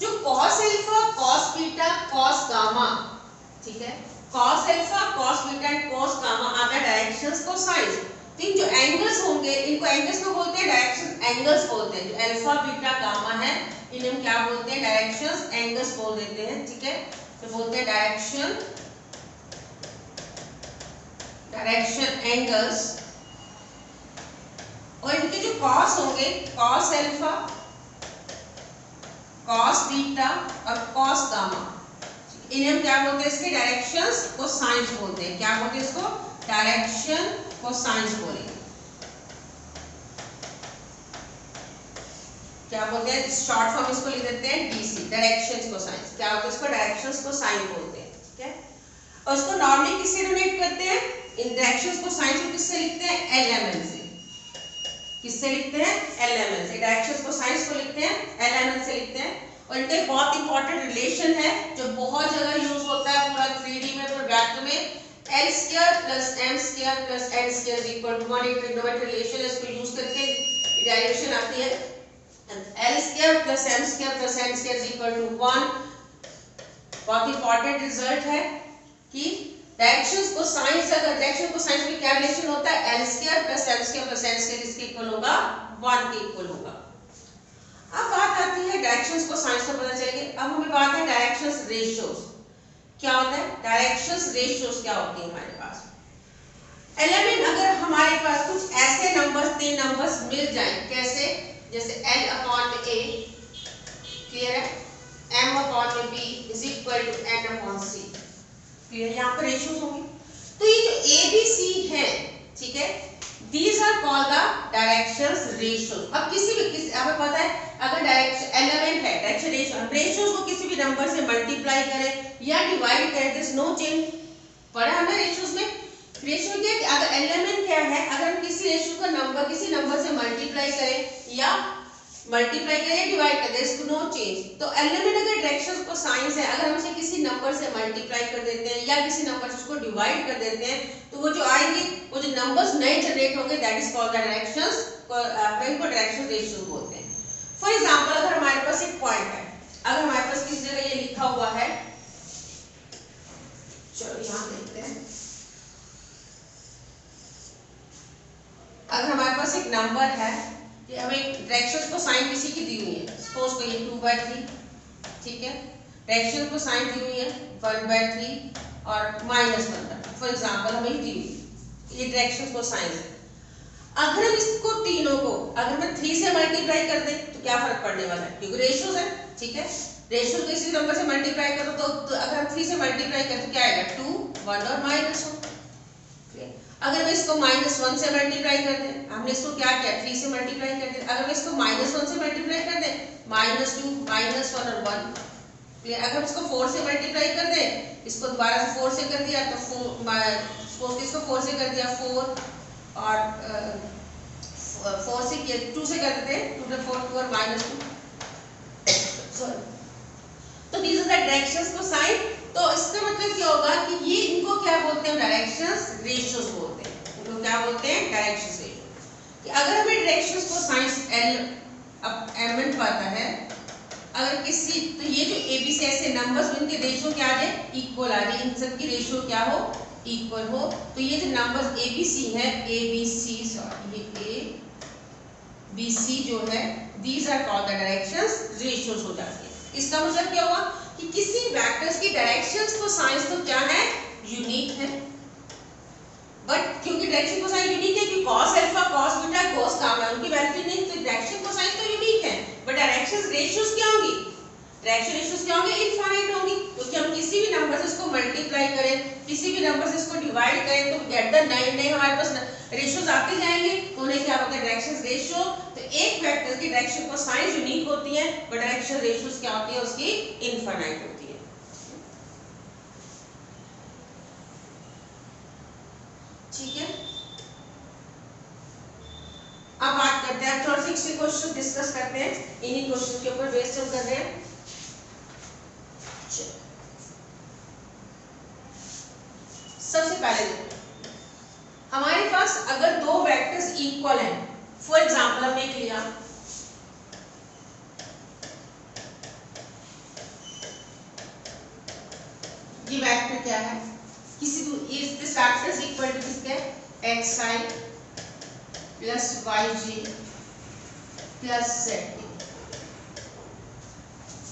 जो cos alpha cos beta cos gamma, ठीक है, cos alpha cos beta and cos gamma are the directions cosines. तीन जो एंगल्स होंगे इनको एंगल्स को बोलते हैं डायरेक्शन एंगल्स बोलते हैं। जो अल्फा बीटा गामा है इन्हें हम क्या बोलते हैं, डायरेक्शंस एंगल्स बोल देते हैं। ठीक है, तो बोलते हैं डायरेक्शन एंगल्स। और इनके जो cos होंगे, cos अल्फा cos बीटा और cos गामा, इन्हें हम क्या बोलते हैं, इसके डायरेक्शंस को साइंस बोलते हैं। क्या बोलते हैं इसको, डायरेक्शन को साइंस बोलेंगे। क्या बोलते हैं, शॉर्ट फॉर्म इसको लिख देते हैं डीसी, डायरेक्शंस को साइंस। क्या होता है इसको, डायरेक्शंस को साइन बोलते हैं। ठीक है, और इसको नॉर्मली किससे रिलेट करते हैं, इन डायरेक्शंस को साइंस को किससे लिखते हैं, एलएमएन से। किससे लिखते हैं, एलएमएन से। डायरेक्शंस को साइंस को लिखते हैं एलएमएन से लिखते हैं। और इनका एक बहुत इंपॉर्टेंट रिलेशन है जो बहुत जगह यूज होता है पूरा 3D में, पूरा वेक्टर में, l square plus m square plus n square equal to 1। एक ट्रिग्नोमेट्रिक रिलेशन है, इसको यूज करके डेरिवेशन आती है l square plus m square plus n square equal to 1। बहुत इंपॉर्टेंट रिजल्ट है कि डायरेक्शंस को साइंस, अगर डायरेक्शन को साइंस में क्या रिलेशन होता है, l square plus m square plus n square इसके इक्वल होगा 1 के इक्वल होगा। अब बात आती है डायरेक्शंस को साइंस से पता चलेगी। अब हमें बात है डायरेक्शंस रेशियोज। क्या होता है, डायरेक्शंस रेशियोज क्या होती है हमारे पास। एलिमेंट, अगर हमारे पास कुछ ऐसे नंबर्स, तीन नंबर्स मिल जाएं, कैसे, जैसे l अपॉन a, क्लियर है, m upon b is equal to n upon c, clear, यहाँ पर रेशियोज होंगे। तो ये जो a b c है, ठीक है, These are called the directions ratios। अब किसी हमें पता है अगर डायरेक्शन एलिमेंट है, डायरेक्शन रेशियोज को किसी भी नंबर से मल्टीप्लाई करें या डिवाइड करें, दिस नो चेंज। पढ़ा हमने रेशियोज में। रेशियो क्या है, अगर एलिमेंट क्या है, अगर हम किसी रेशियो का नंबर किसी नंबर से मल्टीप्लाई करें या डिवाइड करें, दिस नो चेंज। तो एलिमेंट अगर डायरेक्शंस को साइंस है, अगर हम इसे किसी नंबर से मल्टीप्लाई कर देते हैं या किसी नंबर से उसको डिवाइड कर देते हैं, तो वो जो आएंगे, वो जो नंबर्स नए जनरेट होंगे, that is called the directions, इनको डायरेक्शन रेशियो बोलते हैं। फॉर एग्जांपल, अगर हमारे पास एक पॉइंट है, अगर हमारे पास किसी जगह ये लिखा हुआ है, चलो यहाँ देखते हैं, अगर हमारे पास एक नंबर है, हमें डायरेक्शंस को साइन किसी की दी हुई है, सपोज को ये 2/3, ठीक है, डायरेक्शन को साइन दी हुई है 1/3 और -1/3, फॉर एग्जांपल हमें दी हुई, ये डायरेक्शन को साइन है। अगर हम इसको तीनों को अगर मैं 3 से मल्टीप्लाई कर दें तो क्या फर्क पड़ने वाला है, क्योंकि रेशियोज है, ठीक है, रेशियो किसी नंबर से मल्टीप्लाई करो तो अगर हम 3 से मल्टीप्लाई करें तो क्या आएगा, 2, 1 और -1। अगर मैं इसको -1 से मल्टीप्लाई कर दें, हमने इसको क्या किया, 3 से मल्टीप्लाई कर दें, अगर मैं इसको -1 से मल्टीप्लाई कर दें, -2, -1 और 1, क्लियर। अगर हम इसको 4 से मल्टीप्लाई कर दें, इसको दोबारा से 4 से कर दिया तो 4 इसको 4 से कर दिया 4 और 4 से किया 2 से कर देते हैं, 2 4 2 और -2, सॉरी। तो दीज आर द डायरेक्शंस को साइन। तो इसका मतलब क्या होगा कि ये इनको क्या बोलते हैं, डायरेक्शंस रेशियोज बोलते हैं। इनको क्या बोलते हैं, डायरेक्शंस रेशियो। कि अगर हमें डायरेक्शंस को साइंस एलिमेंट पता है, अगर किसी, तो ये जो एबीसी ऐसे नंबर्स इनके रेशियो क्या आ जाए, इक्वल आ जाए, इन सब की रेशियो क्या हो, इक्वल हो। तो ये जो नंबर्स एबीसी है, एबीसी सॉरी ये जो है these are called the directions ratios हो जाती है। इसका मतलब क्या हुआ कि किसी वेक्टर्स की डायरेक्शंस को साइंस तो क्या है, यूनिक है, बट क्योंकि डायरेक्शन को साइंस यूनिक है कि cos alpha cos beta cos gamma उनकी वैल्यू नहीं, तो डायरेक्शन को साइंस तो यूनिक है, बट डायरेक्शंस रेशियोज क्या होंगी, डायरेक्शन रेशियोज क्या होंगे, इनफाइनाइट होंगी, क्योंकि हम किसी भी नंबर से इसको मल्टीप्लाई करें, किसी भी नंबर से इसको डिवाइड करें तो गेट द नए हमारे पास रेशियोज आते जाएंगे, तो उन्हें क्या होता है डायरेक्शन रेशियो। तो एक वेक्टर की डायरेक्शन को साइंस यूनिक होती है, बट डायरेक्शन रेशियोज क्या होती है, उसकी इनफाइनाइट होती है। ठीक है, अब बात करते हैं, थोड़ा सा क्वेश्चन डिस्कस करते हैं, इन्हीं क्वेश्चन के ऊपर बेस्ड हम कर रहे हैं। सबसे पहले हमारे पास अगर दो वेक्टर्स इक्वल हैं, फॉर एग्जांपल हमने लिया ये वेक्टर क्या है, किसी this vector is equal to किसके, xi plus yj plus z।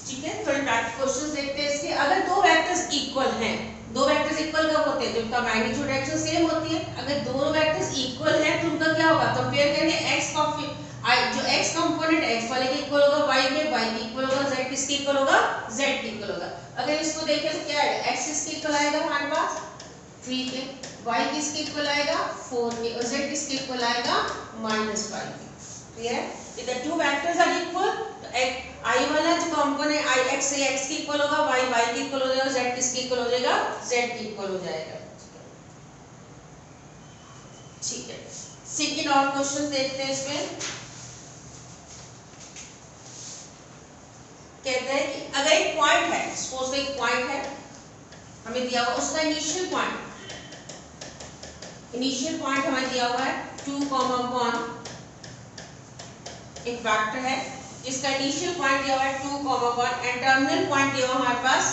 ठीक है, थोड़े प्रैक्टिकल क्वेश्चंस देखते हैं इसके। अगर दो वेक्टर्स इक्वल हैं, दो वेक्टर्स इक्वल कब होते हैं, जब उनका मैग्नीट्यूड डायरेक्शन सेम होती है। अगर दोनों वेक्टर्स इक्वल हैं तो उनका क्या होगा, कंपेयर करेंगे x का जो x कंपोनेंट x वाले के इक्वल होगा y के इक्वल होगा, z किसके इक्वल होगा, z के इक्वल होगा। अगर इसको देखें तो क्या है, x किसके इक्वल आएगा हमारे पास 3 के, y किसके इक्वल आएगा 4 के, और z किसके इक्वल आएगा -5 के। क्लियर है, if the two vectors are equal तो i वाला जो कंपोनेंट i x है x के इक्वल होगा, y के इक्वल हो जाएगा, z किसके इक्वल हो जाएगा, z के इक्वल हो जाएगा। ठीक है, सेकंड और क्वेश्चन देखते हैं। इसमें कहते हैं कि अगर एक पॉइंट है, सपोज एक पॉइंट है हमें दिया हुआ, उसका इनिशियल पॉइंट हमें दिया हुआ है 2, 1 एक वेक्टर है जिसका इनिशियल पॉइंट दिया हुआ है 2, 1 एंड टर्मिनल पॉइंट दिया हुआ हमारे पास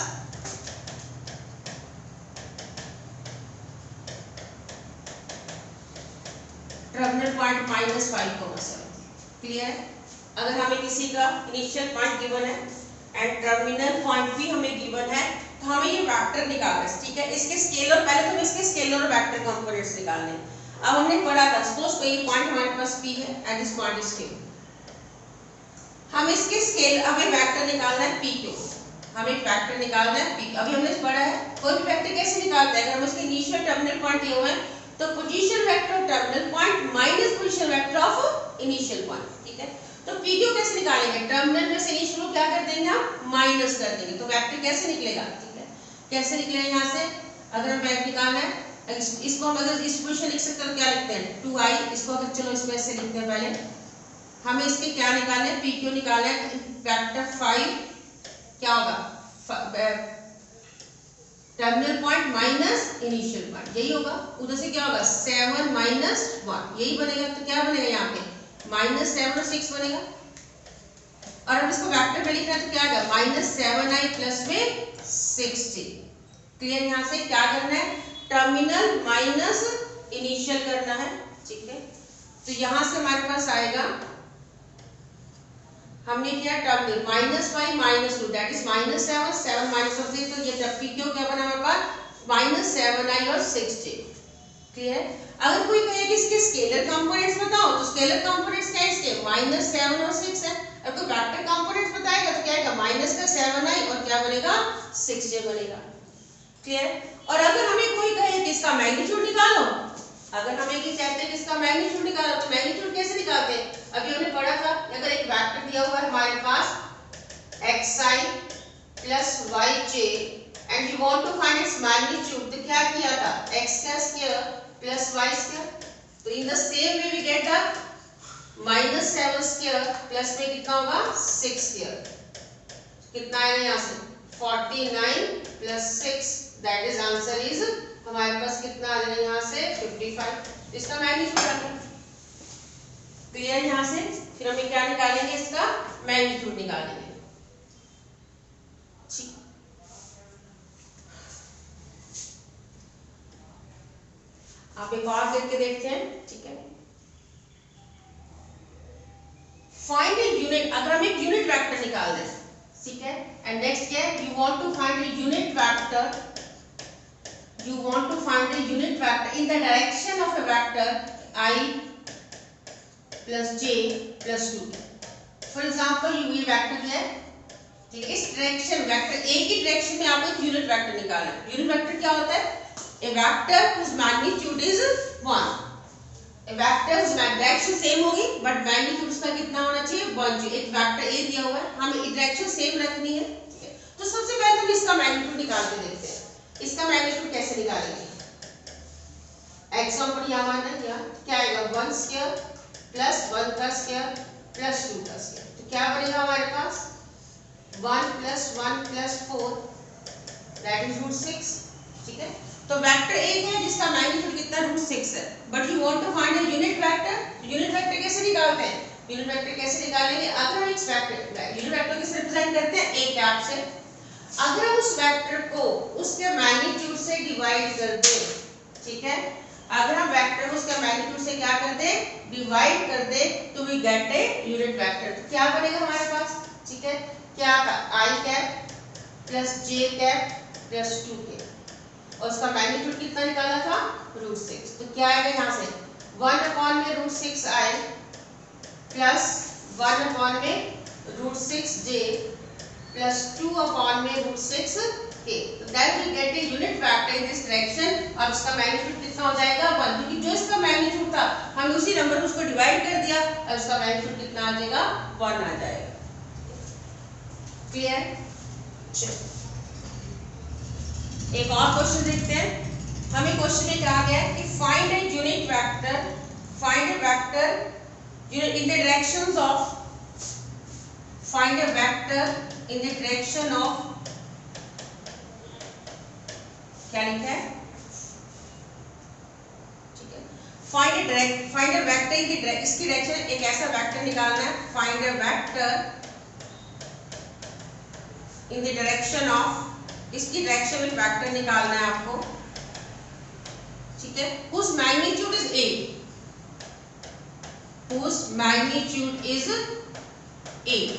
टर्मिनल पॉइंट -5,7। क्लियर है, अगर हमें किसी का इनिशियल पॉइंट गिवन है एंड टर्मिनल पॉइंट भी हमें गिवन है, तो हमें ये वेक्टर निकालना है। ठीक है, इसके स्केलर, पहले तो हमें इसके स्केलर और वेक्टर कंपोनेंट्स निकालने हैं। अब हमने पढ़ा था, सपोज कोई पॉइंट हमारे पास P है and this point is Q, हम इसके स्केल, हमें वेक्टर निकालना है PQ, हमें एक वेक्टर निकालना है P। अभी हमने पढ़ा है कोई भी वेक्टर कैसे निकालते हैं, अगर हम इसके इनिशियल टर्मिनल पॉइंट दिए हुए हैं तो position vector of terminal point minus position vector of initial point. ठीक है, तो PQ कैसे निकालेंगे, टर्मिनल में से इनिशियल को क्या कर देंगे हम माइनस कर देंगे, तो वेक्टर कैसे निकलेगा। ठीक है, कैसे निकलेगा, यहाँ से अगर हम वेक्टर निकालना है, इसको हम अगर इस पोजीशन लिख सकते हैं तो क्या लिखते हैं 2i, इसको अगर चलो इसमें ऐसे लिखते हैं, पहले हमें इसके क्या निकालना है, PQ निकालना है, वेक्टर 5 क्या होगा, terminal point minus initial point, यही होगा। उधर से क्या होगा 7 - 1, यही बनेगा, तो क्या बनेगा यहाँ पे -7 और 6 बनेगा। और अब इसको वेक्टर में लिखना है तो क्या आएगा -7i प्लस में 6j। क्लियर, यहाँ से क्या करना है, टर्मिनल माइनस इनिशियल करना है। ठीक है, तो यहाँ से हमारे पास आएगा, हमने किया टर्मिनल -5 -2 दैट इज -7, 7 -3, तो ये जब PQ क्या बना हमारे पास -7i और 6j। क्लियर, अगर कोई कहे कि इसके स्केलर कंपोनेंट्स बताओ, तो स्केलर कंपोनेंट्स क्या है इसके -7 और 6 है। अगर कोई वेक्टर कंपोनेंट्स बताएगा तो क्या आएगा माइनस का 7i और क्या बनेगा 6j बनेगा। क्लियर, और अगर हमें कोई कहे कि इसका मैग्नीट्यूड निकालो, अगर हमें कि कहते हैं कि इसका मैग्नीट्यूड निकालो, तो मैग्नीट्यूड कैसे निकालते हैं, अभी हमने पढ़ा था, अगर एक वेक्टर दिया हुआ है हमारे पास xi plus yj and you want to find its magnitude, तो क्या किया था x का स्क्वायर प्लस y स्क्वायर, तो in the same way we get the -7 square plus में कितना होगा 6 स्क्वायर, कितना आएगा यहाँ से 49 plus 6, that is answer is हमारे पास कितना आ जाएगा यहाँ से 55, इसका मैग्नीट्यूड आ गया। क्लियर, यहाँ से फिर हमें क्या निकालेंगे, इसका मैग्नीट्यूड निकालेंगे। ठीक, आप एक और करके देखते हैं। ठीक है, फाइंड यूनिट, अगर हम एक यूनिट वेक्टर निकाल दें, ठीक है। एंड नेक्स्ट क्या है, you want to find the unit vector, you want to find the unit vector in the direction of a vector I plus j plus 2. For example, ये वेक्टर है, ठीक है, इस डायरेक्शन वेक्टर ए की direction में आपको एक unit vector निकालना है। यूनिट वेक्टर क्या होता है? A vector whose magnitude is 1. A vector whose direction same होगी बट मैग्नीट्यूड उसका कितना होना चाहिए? 1 चाहिए। एक वेक्टर ए दिया हुआ है, हमें डायरेक्शन सेम रखनी है, ठीक है। तो सबसे पहले हम इसका मैग्नीट्यूड निकाल के देखते हैं। इसका मैग्नीट्यूड कैसे निकालेंगे? एग्जांपल यहाँ मानना है, यहाँ क्या आएगा? 1 स्क्वायर प्लस 1 का स्क्वायर प्लस 2 का स्क्वायर, तो क्या बनेगा हमारे पास? 1 प्लस 1 प्लस 4 दैट इज √6, ठीक है। तो वेक्टर एक है जिसका मैग्नीट्यूड कितना? √6 है, but you want to find a unit vector. Unit vector कैसे निकालते हैं? यूनिट वेक्टर कैसे निकालेंगे? अगर हम इस वेक्टर यूनिट वेक्टर किसे रिप्रेजेंट करते हैं? ए कैप से। अगर हम उस वेक्टर को उसके मैग्नीट्यूड से डिवाइड कर दें, ठीक है, अगर हम वेक्टर को उसके मैग्नीट्यूड से क्या कर दें? डिवाइड कर दें, तो we get a unit vector. तो क्या बनेगा हमारे पास? ठीक है, क्या था? I cap plus J cap plus 2k, और उसका मैग्नीट्यूड कितना निकाला था? √6। तो क्या आएगा यहाँ से? 1/√6 आई plus 1/√6j plus 2/√6k, so that will get a unit vector in this direction, और उसका मैग्नीट्यूड कितना हो जाएगा? 1, क्योंकि जो इसका मैग्नीट्यूड था हमने उसी नंबर को उसको डिवाइड कर दिया और उसका मैग्नीट्यूड कितना आ जाएगा? 1 आ जाएगा। क्लियर? एक और क्वेश्चन देखते हैं। हमें क्वेश्चन में कहा गया है कि find A unit vector, find A vector in the directions of, find a vector in the direction of, क्या लिखा है? ठीक है, find a vector in the इसकी डायरेक्शन, एक ऐसा वेक्टर निकालना है। find a vector in the direction of, इसकी डायरेक्शन में वेक्टर निकालना है आपको, ठीक है, whose magnitude is 8, whose magnitude is 8।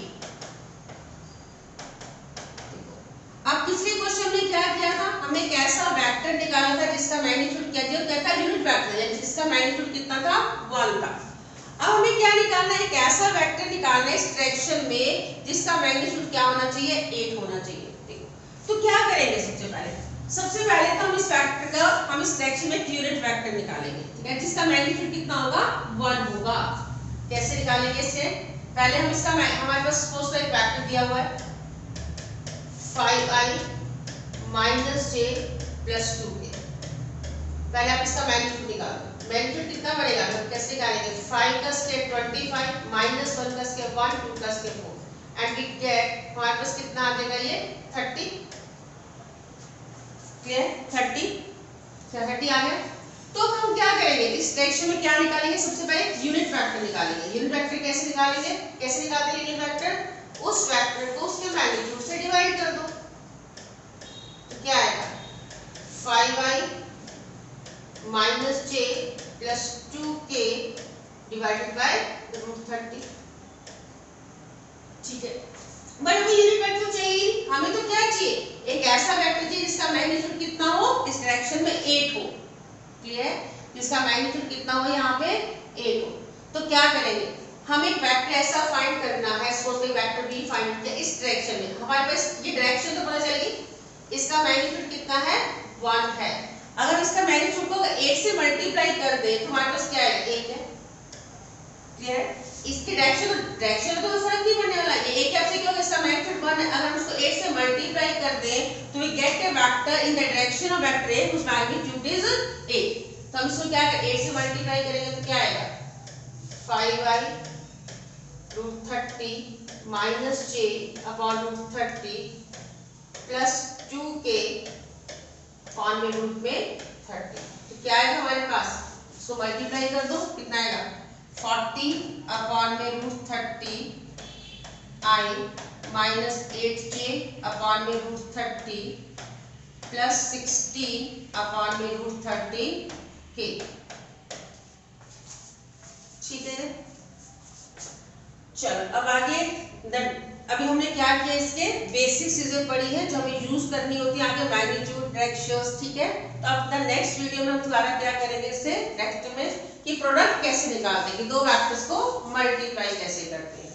अब पिछले क्वेश्चन में क्या किया था? हमने एक ऐसा वेक्टर निकाला था जिसका मैग्नीट्यूड क्या था? यूनिट वेक्टर, यानी जिसका मैग्नीट्यूड कितना था? 1 था। अब हमें क्या निकालना है? एक ऐसा वेक्टर निकालना है इस डायरेक्शन में जिसका मैग्नीट्यूड क्या होना चाहिए? 8 होना चाहिए। देखो, तो क्या करेंगे? सबसे पहले तो हम इस वेक्टर का, हम इस डायरेक्शन में एक यूनिट वेक्टर निकालेंगे, ठीक है, जिसका मैग्नीट्यूड कितना होगा? 1 होगा। कैसे निकालेंगे इसे? पहले हम इसका, हमारे पास सपोज एक वेक्टर दिया हुआ है 5i minus j plus 2k। पहले आप इसका मैग्नीट्यूड निकालो। मैग्नीट्यूड कितना बनेगा? हम कैसे निकालेंगे? 5 का स्क्वायर 25 minus 1 का स्क्वायर 1, 2 का स्क्वायर 4, एंड वी गेट, हमारे पास कितना आ जाएगा? ये 30। क्लियर? 30 आ गया। तो हम क्या करेंगे? इस डायरेक्शन में क्या निकालेंगे? सबसे पहले यूनिट वेक्टर निकालेंगे। यूनिट वेक्टर कैसे निकालेंगे? कैसे निकालते हैं यूनिट वेक्टर? उस वेक्टर को उसके मैग्नीट्यूड से डिवाइड कर दो, तो क्या आएगा? 5i minus j plus 2k divided by √30, ठीक है। बट हमें यूनिट वेक्टर चाहिए, हमें तो क्या चाहिए? एक ऐसा वेक्टर चाहिए जिसका मैग्नीट्यूड कितना हो? इस डायरेक्शन में 8 हो। क्लियर? जिसका मैग्नीट्यूड कितना हो? यहाँ पे 8 हो। तो क्या करेंगे? हमें एक वेक्टर ऐसा फाइंड करना है, सपोज कोई वेक्टर भी फाइंड किया इस डायरेक्शन में, हमारे पास ये डायरेक्शन तो पता चलेगी, इसका मैग्नीट्यूड कितना है? 1 है। अगर इसका मैग्नीट्यूड को 8 से मल्टीप्लाई कर दे तो हमारे पास क्या है? 1 है। क्लियर? इसकी डायरेक्शन तो कोई फर्क नहीं पड़ने वाला। ये एक कैप से क्या होगा? इसका मैग्नीट्यूड 1 है। अगर हम उसको 8 से मल्टीप्लाई कर दें तो we get a vector in the direction of vector A whose magnitude is 8। तो हम इसको क्या करें? 8 से मल्टीप्लाई करेंगे तो क्या आएगा? 5i √30 minus j upon √30 plus 2k upon में रूट में 30। तो क्या आएगा हमारे पास? इसको मल्टीप्लाई कर दो, कितना आएगा? 40 upon में √30 i minus 8j upon में √30 plus 16 upon में √30 k। ठीक है, चलो अब आगे अभी हमने क्या किया, इसके बेसिक चीजें पढ़ी है जो हमें यूज करनी होती है आगे, मैग्नीट्यूड, डायरेक्शंस, ठीक है। तो अब द नेक्स्ट वीडियो में हम दोबारा क्या करेंगे इससे नेक्स्ट में कि प्रोडक्ट कैसे निकालते हैं, कि दो वेक्टर्स को मल्टीप्लाई कैसे करते हैं।